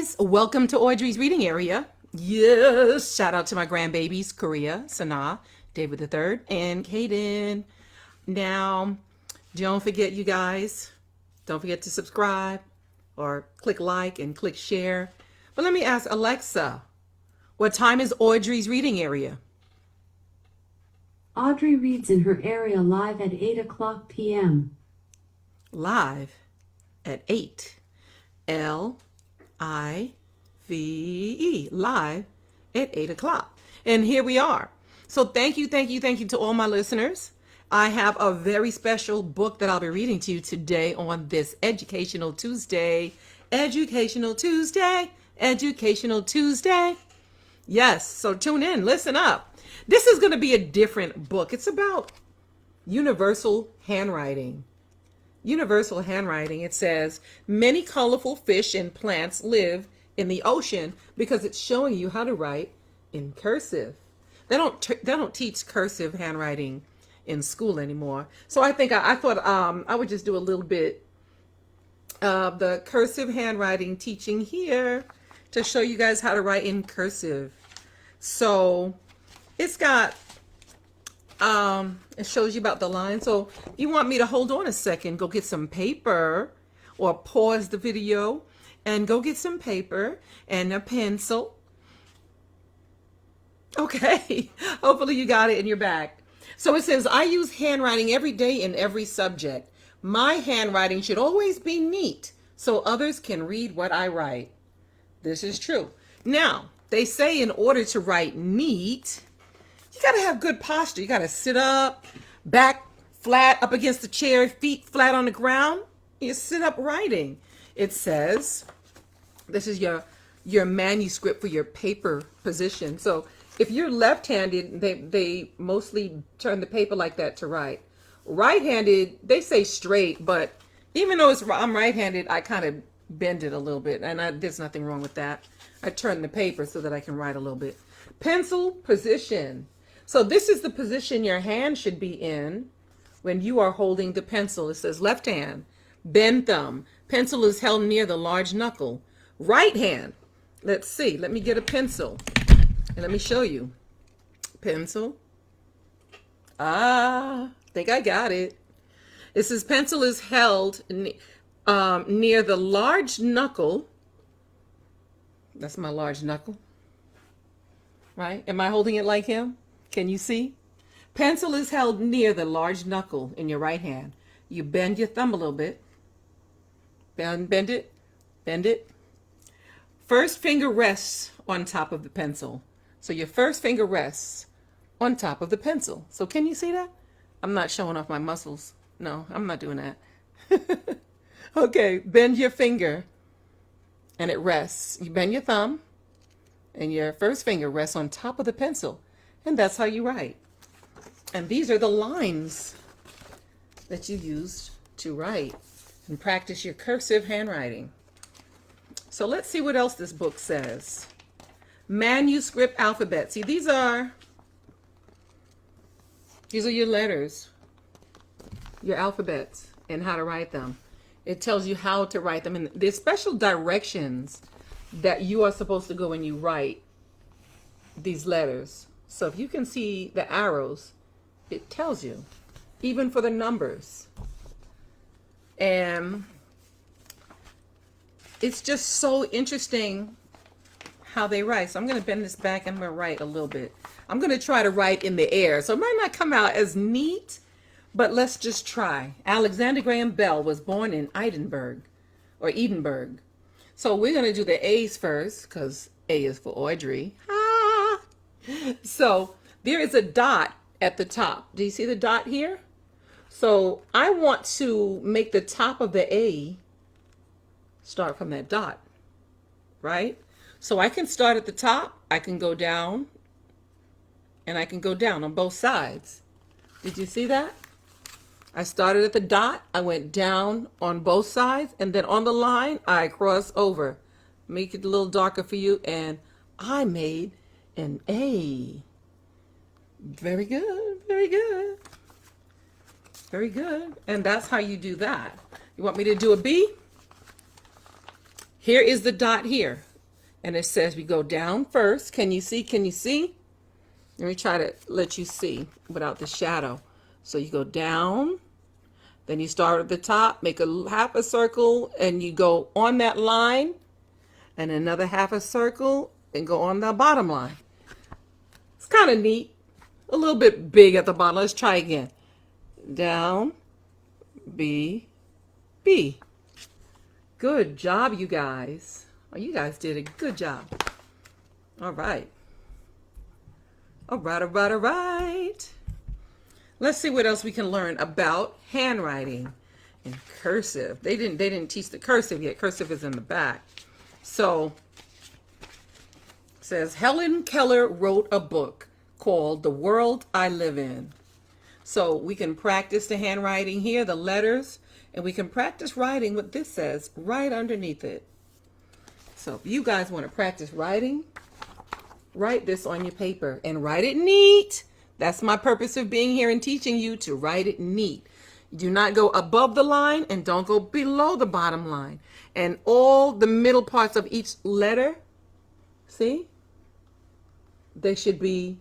guys, welcome to Audrey's reading area. Yes, shout out to my grandbabies, Korea, Sanaa, David the Third, and Kaden. Now, don't forget, you guys, don't forget to subscribe or click like and click share. But let me ask Alexa, what time is Audrey's reading area? Audrey reads in her area live at 8 o'clock p.m. Live at 8. Live, live at 8 o'clock. And here we are. So thank you to all my listeners. I have a very special book that I'll be reading to you today on this Educational Tuesday. Educational Tuesday. Educational Tuesday. Yes, so tune in, listen up. This is going to be a different book. It's about universal handwriting. Universal handwriting. It says many colorful fish and plants live in the ocean because it's showing you how to write in cursive. They don't teach cursive handwriting in school anymore. So I thought I would just do a little bit of the cursive handwriting teaching here to show you guys how to write in cursive. So it's got it shows you about the line. So you want me to hold on a second, go get some paper, or pause the video and go get some paper and a pencil. Okay, hopefully you got it in your bag. So it says, I use handwriting every day in every subject. My handwriting should always be neat so others can read what I write. This is true. Now, they say in order to write neat, you got to have good posture. You got to sit up, back flat up against the chair, feet flat on the ground. You sit up writing. It says, this is your manuscript for your paper position. So if you're left-handed, they mostly turn the paper like that to write. Right-handed, they say straight, but even though I'm right-handed, I kind of bend it a little bit, and there's nothing wrong with that. I turn the paper so that I can write a little bit. Pencil position. So this is the position your hand should be in when you are holding the pencil. It says left hand, bend thumb. Pencil is held near the large knuckle. Right hand. Let's see. Let me get a pencil and let me show you. Pencil. I think I got it. It says pencil is held near the large knuckle. That's my large knuckle. Right? Am I holding it like him? Can you see? Pencil is held near the large knuckle in your right hand. You bend your thumb a little bit. Bend it. Bend it. First finger rests on top of the pencil. So your first finger rests on top of the pencil. So can you see that? I'm not showing off my muscles. No, I'm not doing that. Okay, bend your finger and it rests. You bend your thumb and your first finger rests on top of the pencil. And that's how you write. And these are the lines that you use to write and practice your cursive handwriting. So let's see what else this book says. Manuscript Alphabet. See, these are your letters, your alphabets, and how to write them. It tells you how to write them. And there's special directions that you are supposed to go when you write these letters. So if you can see the arrows, it tells you, even for the numbers. And it's just so interesting how they write. So I'm going to bend this back and I'm going to write a little bit. I'm going to try to write in the air. So it might not come out as neat, but let's just try. Alexander Graham Bell was born in Edinburgh. So we're going to do the A's first because A is for Audrey. So there is a dot at the top. Do you see the dot here? So I want to make the top of the A start from that dot, right? So I can start at the top, I can go down, and I can go down on both sides. Did you see that? I started at the dot, I went down on both sides, and then on the line, I cross over. Make it a little darker for you, and I made an A. Very good, very good. Very good. And that's how you do that. You want me to do a B? Here is the dot here. And it says we go down first. Can you see? Can you see? Let me try to let you see without the shadow. So you go down, then you start at the top, make a half a circle, and you go on that line, and another half a circle, and go on the bottom line. It's kind of neat. A little bit big at the bottom. Let's try again. Down, B, B. Good job, you guys. Oh, you guys did a good job. All right. All right, all right, all right. Let's see what else we can learn about handwriting and cursive. They didn't teach the cursive yet. Cursive is in the back. So it says Helen Keller wrote a book called The World I Live In. So we can practice the handwriting here, the letters, and we can practice writing what this says right underneath it. So if you guys want to practice writing, write this on your paper and write it neat. That's my purpose of being here and teaching you to write it neat. Do not go above the line and don't go below the bottom line. And all the middle parts of each letter, see? They should be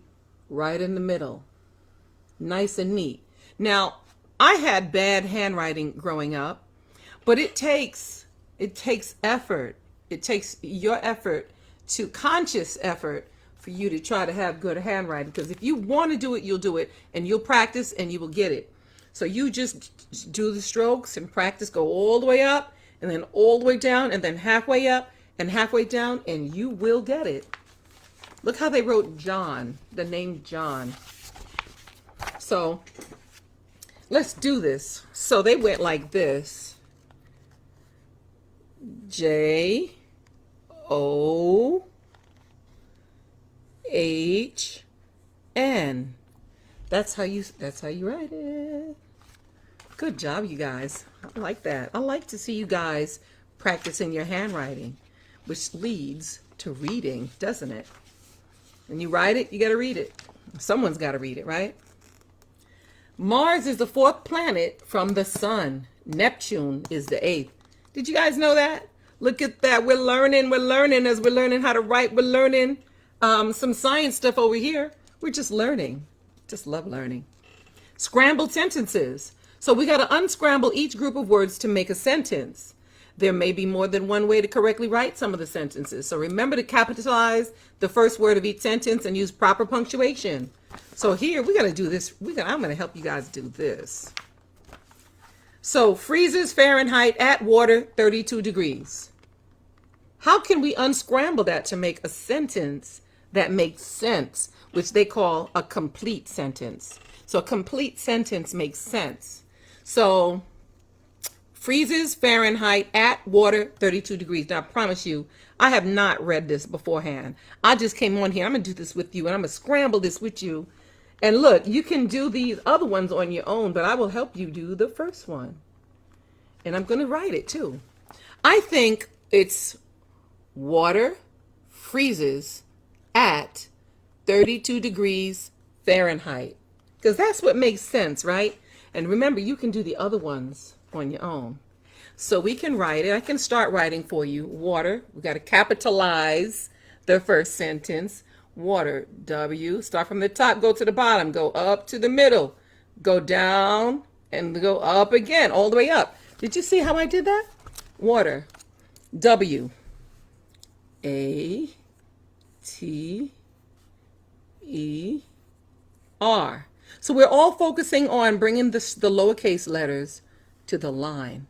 right in the middle. Nice and neat. Now, I had bad handwriting growing up, but it takes effort. It takes your effort to conscious effort for you to try to have good handwriting. Because if you want to do it, you'll do it, and you'll practice and you will get it. So you just do the strokes and practice, go all the way up and then all the way down and then halfway up and halfway down, and you will get it. Look how they wrote John, the name John. So let's do this. So they went like this. J-O-H-N. That's how you write it. Good job, you guys. I like that. I like to see you guys practicing your handwriting, which leads to reading, doesn't it? When you write it, you got to read it. Someone's got to read it, right? Mars is the 4th planet from the sun. Neptune is the 8th. Did you guys know that? Look at that. We're learning as we're learning how to write. We're learning some science stuff over here. We're just learning. Just love learning. Scrambled sentences. So we got to unscramble each group of words to make a sentence. There may be more than one way to correctly write some of the sentences. So remember to capitalize the first word of each sentence and use proper punctuation. So here, we're going to do this. I'm going to help you guys do this. So freezes Fahrenheit at water 32 degrees. How can we unscramble that to make a sentence that makes sense, which they call a complete sentence? So a complete sentence makes sense. So freezes Fahrenheit at water 32 degrees. Now, I promise you, I have not read this beforehand. I just came on here. I'm going to do this with you, and I'm going to scramble this with you. And look, you can do these other ones on your own, but I will help you do the first one. And I'm going to write it too. I think it's water freezes at 32 degrees Fahrenheit. Because that's what makes sense, right? And remember, you can do the other ones on your own. So we can write it. I can start writing for you. Water. We got to capitalize the first sentence. Water. W. Start from the top, go to the bottom, go up to the middle, go down, and go up again, all the way up. Did you see how I did that? Water. W. A. T. E. R. So we're all focusing on bringing the lowercase letters to the line.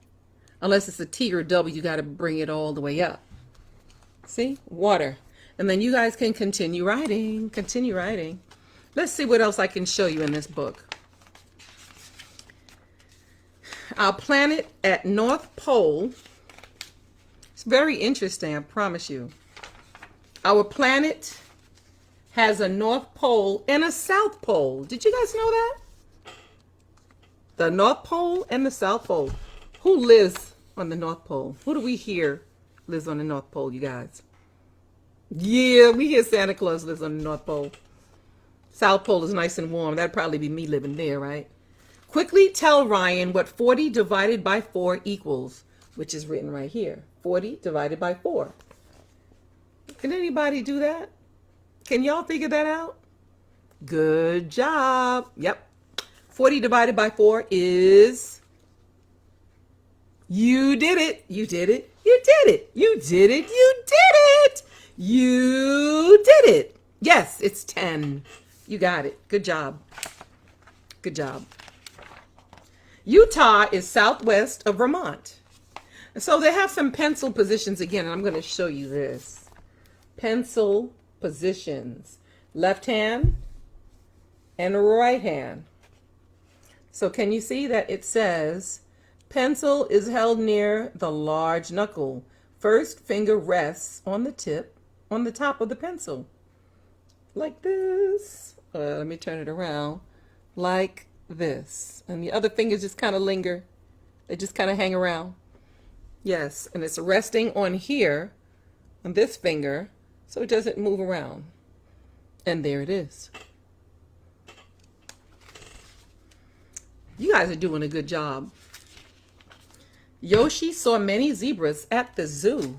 Unless it's a T or a W, you got to bring it all the way up. See? Water. And then you guys can continue writing. Continue writing. Let's see what else I can show you in this book. Our planet at North Pole. It's very interesting, I promise you. Our planet has a North Pole and a South Pole. Did you guys know that? The North Pole and the South Pole. Who lives on the North Pole? Who do we hear lives on the North Pole, you guys? Yeah, we hear Santa Claus lives on the North Pole. South Pole is nice and warm. That'd probably be me living there, right? Quickly tell Ryan what 40 divided by 4 equals, which is written right here. 40 divided by 4. Can anybody do that? Can y'all figure that out? Good job. Yep. 40 divided by 4 is... You did it. You did it. You did it. You did it. You did it. You did it. Yes, it's 10. You got it. Good job. Good job. Utah is southwest of Vermont. So they have some pencil positions again, and I'm going to show you this. Pencil positions. Left hand and right hand. So can you see that it says pencil is held near the large knuckle. First finger rests on the tip, on the top of the pencil. Like this. Let me turn it around. Like this. And the other fingers just kind of linger. They just kind of hang around. Yes, and it's resting on here, on this finger, so it doesn't move around. And there it is. You guys are doing a good job. Yoshi saw many zebras at the zoo.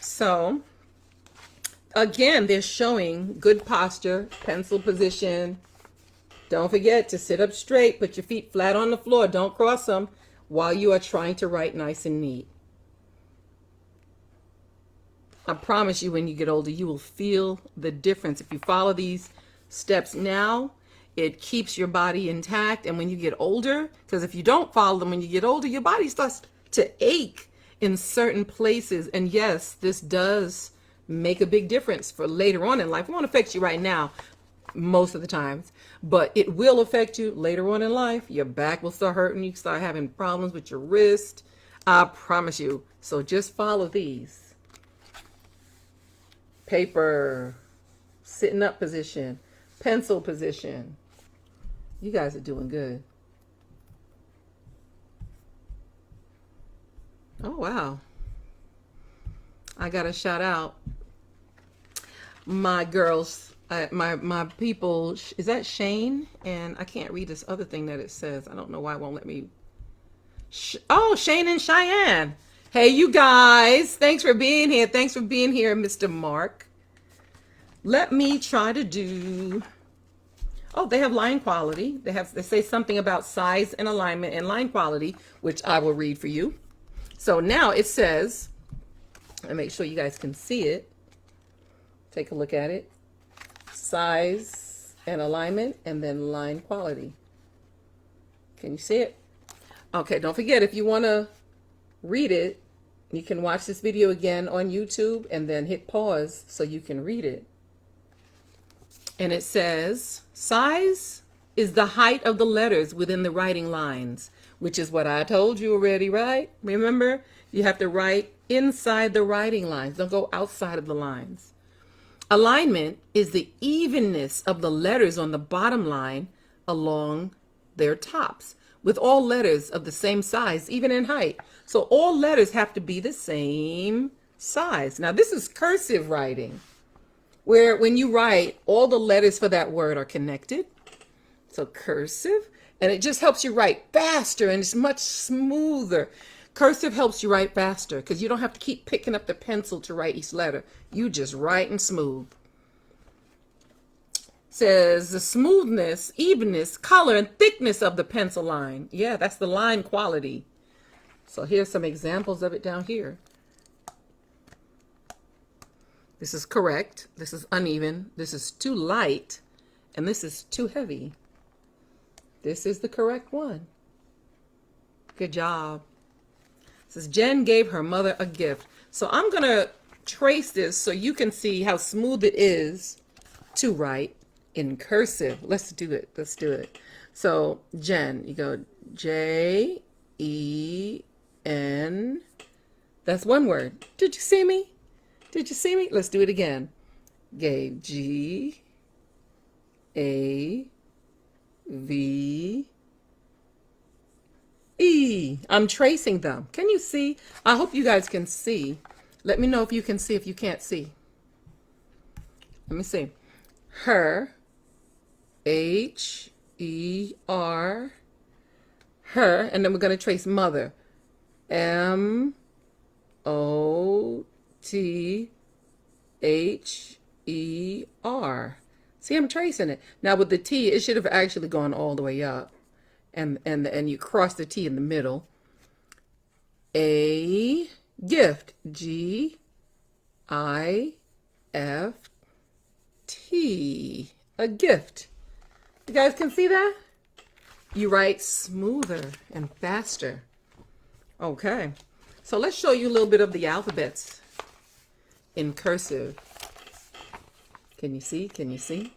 So, again, they're showing good posture, pencil position. Don't forget to sit up straight, put your feet flat on the floor, don't cross them while you are trying to write nice and neat. I promise you when you get older, you will feel the difference. If you follow these steps now, it keeps your body intact. And when you get older, because if you don't follow them when you get older, your body starts to ache in certain places. And yes, this does make a big difference for later on in life. It won't affect you right now most of the times, but it will affect you later on in life. Your back will start hurting. You start having problems with your wrist. I promise you. So just follow these. Paper, sitting up position, pencil position. You guys are doing good. Oh, wow. I got to shout out my girls. My people, is that Shane? And I can't read this other thing that it says. I don't know why it won't let me. Oh, Shane and Cheyenne. Hey, you guys. Thanks for being here. Thanks for being here, Mr. Mark. Let me try to do... Oh, they have line quality. They say something about size and alignment and line quality, which I will read for you. So now it says, and make sure you guys can see it. Take a look at it. Size and alignment, and then line quality. Can you see it? Okay, don't forget, if you want to read it, you can watch this video again on YouTube and then hit pause so you can read it. And it says, size is the height of the letters within the writing lines, which is what I told you already, right? Remember, you have to write inside the writing lines. Don't go outside of the lines. Alignment is the evenness of the letters on the bottom line along their tops, with all letters of the same size, even in height. So all letters have to be the same size. Now, this is cursive writing, where when you write, all the letters for that word are connected. So cursive, and it just helps you write faster, and it's much smoother. Cursive helps you write faster because you don't have to keep picking up the pencil to write each letter. You just write and smooth. Says the smoothness, evenness, color, and thickness of the pencil line. Yeah, that's the line quality. So here's some examples of it down here. This is correct. This is uneven. This is too light. And this is too heavy. This is the correct one. Good job. It says Jen gave her mother a gift. So I'm going to trace this so you can see how smooth it is to write in cursive. Let's do it. Let's do it. So Jen, you go J-E-N. That's one word. Did you see me? Did you see me? Let's do it again. Gave G-A-V-E. I'm tracing them. Can you see? I hope you guys can see. Let me know if you can see, if you can't see. Let me see. Her, H-E-R, her, and then we're going to trace mother. M-O-T-H-E-R. T H E R. See, I'm tracing it. Now with the T, it should have actually gone all the way up. And you cross the T in the middle. A gift. G I F T. A gift. You guys can see that? You write smoother and faster. Okay. So let's show you a little bit of the alphabets in cursive. Can you see? Can you see?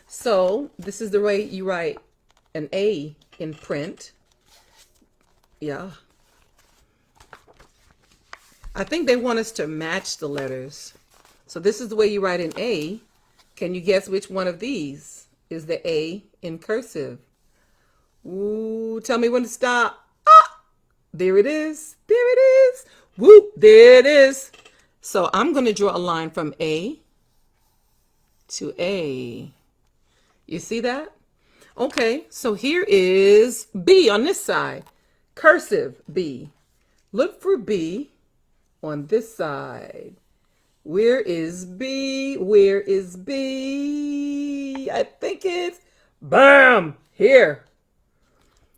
So this is the way you write an A in print. Yeah. I think they want us to match the letters. So this is the way you write an A. Can you guess which one of these is the A in cursive? Ooh, tell me when to stop. Ah, there it is. There it is. Whoop, there it is. So I'm going to draw a line from A to A. You see that? Okay, so here is B on this side. Cursive B. Look for B on this side. Where is B? Where is B? I think it's bam, here.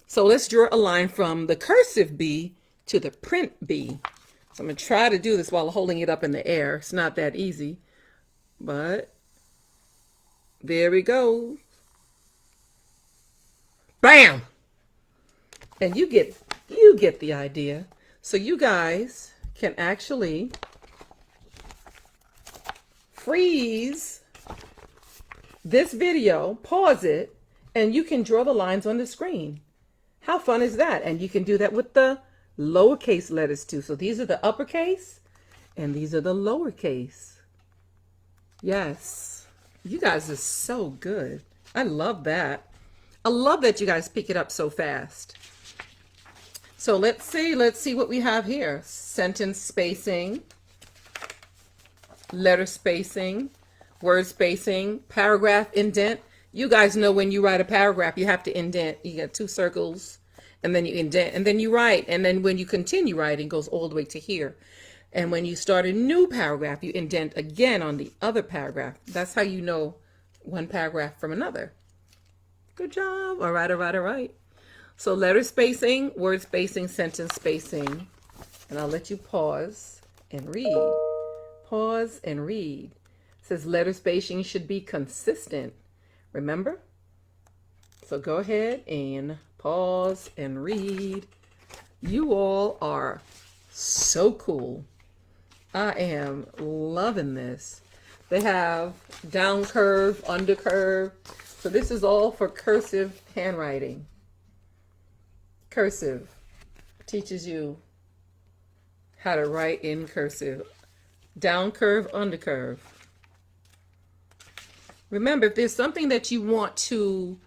So let's draw a line from the cursive B to the print B. So I'm going to try to do this while holding it up in the air. It's not that easy, but there we go. Bam! And you get the idea. So you guys can actually freeze this video, pause it, and you can draw the lines on the screen. How fun is that? And you can do that with the lowercase letters too. So these are the uppercase and these are the lowercase. Yes. You guys are so good. I love that. I love that you guys pick it up so fast. So let's see what we have here. Sentence spacing, letter spacing, word spacing, paragraph indent. You guys know when you write a paragraph, you have to indent. You got 2 circles, and then you indent, and then you write. And then when you continue writing, it goes all the way to here. And when you start a new paragraph, you indent again on the other paragraph. That's how you know one paragraph from another. Good job. All right, all right, all right. So letter spacing, word spacing, sentence spacing. And I'll let you pause and read. Pause and read. It says letter spacing should be consistent. Remember? So go ahead and pause and read. You all are so cool. I am loving this. They have down curve, under curve. So this is all for cursive handwriting. Cursive teaches you how to write in cursive. Down curve, under curve. Remember, if there's something that you want to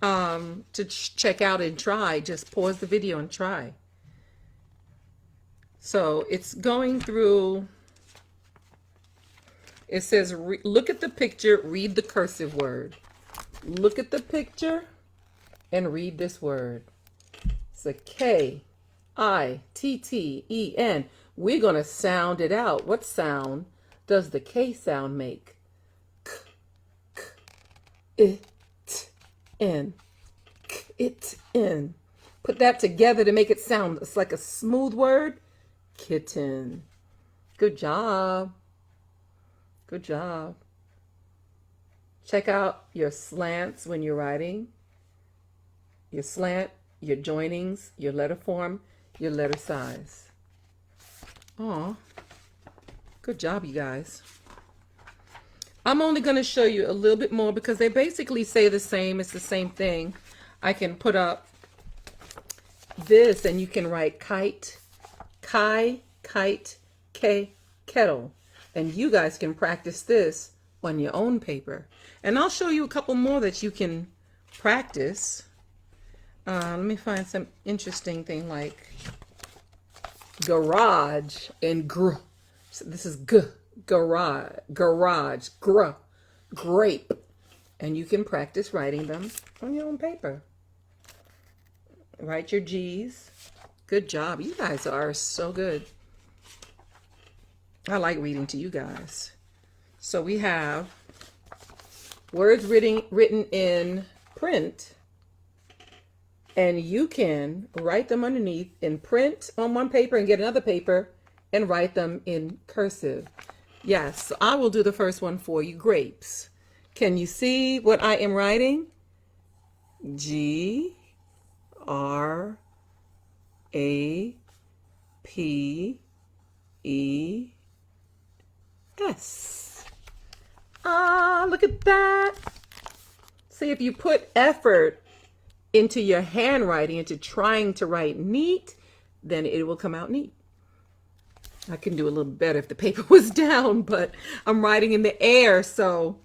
check out and try, just pause the video and try. So it's going through. It says, look at the picture, read the cursive word. Look at the picture and read this word. It's a K-I-T-T-E-N. We're going to sound it out. What sound does the K sound make? K-I-T-N. K-I-T-N. Put that together to make it sound, it's like a smooth word. Kitten. Good job. Good job. Check out your slants when you're writing. Your slant, your joinings, your letter form, your letter size. Aw. Good job, you guys. I'm only going to show you a little bit more because they basically say the same. It's the same thing. I can put up this and you can write kite, kai, kite, k, kettle. And you guys can practice this on your own paper. And I'll show you a couple more that you can practice. Let me find some interesting thing like garage and gr. So this is g, garage, garage, gr, grape. And you can practice writing them on your own paper. Write your G's. Good job. You guys are so good. I like reading to you guys. So we have words written in print, and you can write them underneath in print on one paper and get another paper and write them in cursive. Yes, so I will do the first one for you. Grapes. Can you see what I am writing? G R A P E S. Ah, look at that. See, if you put effort into your handwriting, into trying to write neat, then it will come out neat. I can do a little better if the paper was down, but I'm writing in the air, so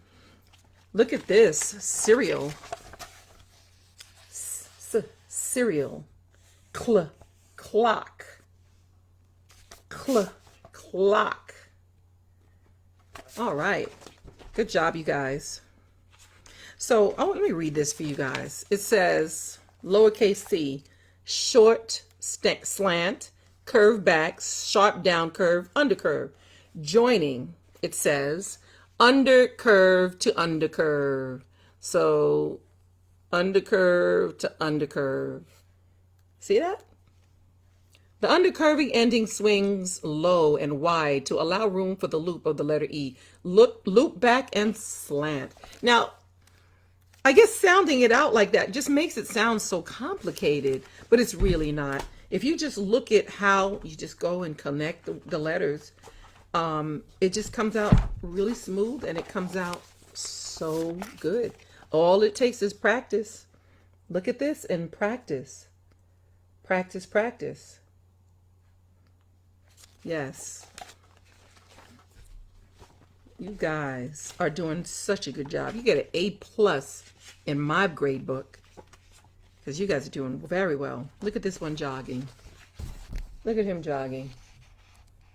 look at this. Cereal. Cereal. Clock. Clock. All right. Good job, you guys. So, let me read this for you guys. It says, lowercase c, short slant, curve back, sharp down curve, undercurve. Joining, it says, undercurve to undercurve. So, undercurve to undercurve. See that? The undercurving ending swings low and wide to allow room for the loop of the letter E. Loop back and slant. Now, I guess sounding it out like that just makes it sound so complicated, but it's really not. If you just look at how you just go and connect the letters, it just comes out really smooth and it comes out so good. All it takes is practice. Look at this and practice. Practice, practice. Yes. You guys are doing such a good job. You get an A+ in my grade book because you guys are doing very well. Look at this one jogging. Look at him jogging.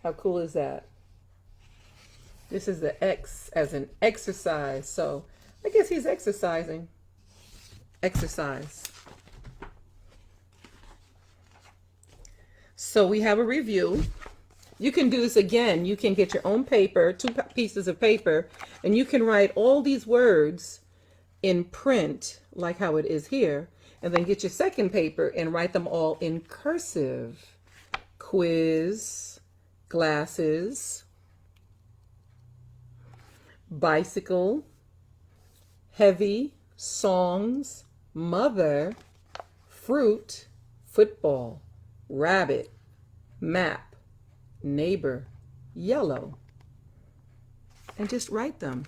How cool is that? This is the X as an exercise. So I guess he's exercising. Exercise. So we have a review. You can do this again. You can get your own paper, 2 pieces of paper, and you can write all these words in print, like how it is here, and then get your second paper and write them all in cursive. Quiz, glasses, bicycle, heavy, songs, mother, fruit, football, rabbit, map, neighbor, yellow, and just write them.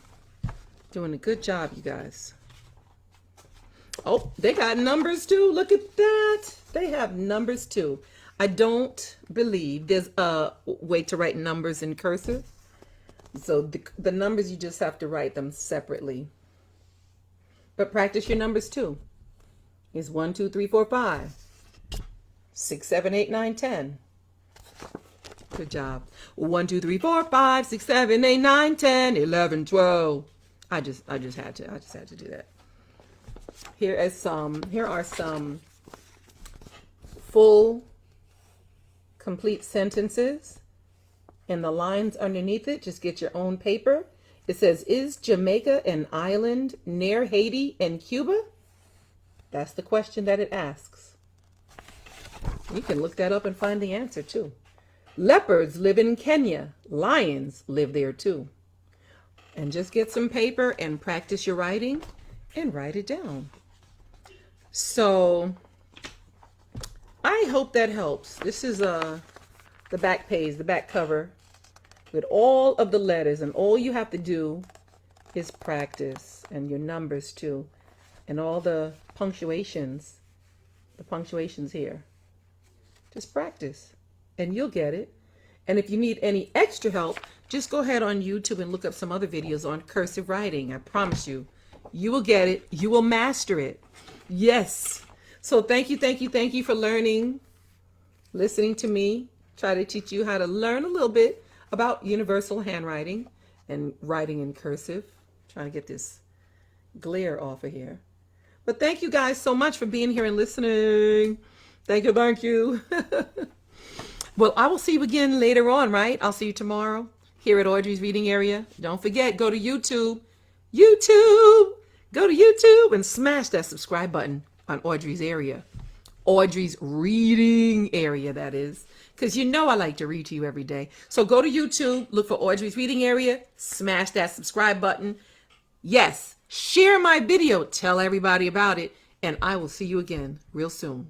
Doing a good job, you guys. Oh, they got numbers too. Look at that. They have numbers too. I don't believe there's a way to write numbers in cursive. So the numbers, you just have to write them separately. But practice your numbers too. It's 1, 2, 3, 4, 5, 6, 7, 8, 9, 10. Good job. 1, 2, 3, 4, 5, 6, 7, 8, 9, 10, 11, 12. I just had to do that. Here are some full complete sentences, and the lines underneath it, just get your own paper. It says, is Jamaica an island near Haiti and Cuba? That's the question that it asks. You can look that up and find the answer too. Leopards live in Kenya. Lions live there too. And just get some paper and practice your writing and write it down. So I hope that helps. This is the back page, the back cover with all of the letters, and all you have to do is practice, and your numbers too, and all the punctuations here. Just practice and you'll get it. And if you need any extra help, just go ahead on YouTube and look up some other videos on cursive writing. I promise you, you will get it. You will master it. Yes. So thank you for learning, listening to me, try to teach you how to learn a little bit about universal handwriting and writing in cursive. Trying to get this glare off of here. But thank you guys so much for being here and listening. Thank you. Well, I will see you again later on, right? I'll see you tomorrow. here at Audrey's Reading Area. Don't forget, go to YouTube. Go to YouTube and smash that subscribe button on Audrey's area. Audrey's Reading Area, that is. Because you know I like to read to you every day. So go to YouTube, look for Audrey's Reading Area, smash that subscribe button. Yes, share my video, tell everybody about it, and I will see you again real soon.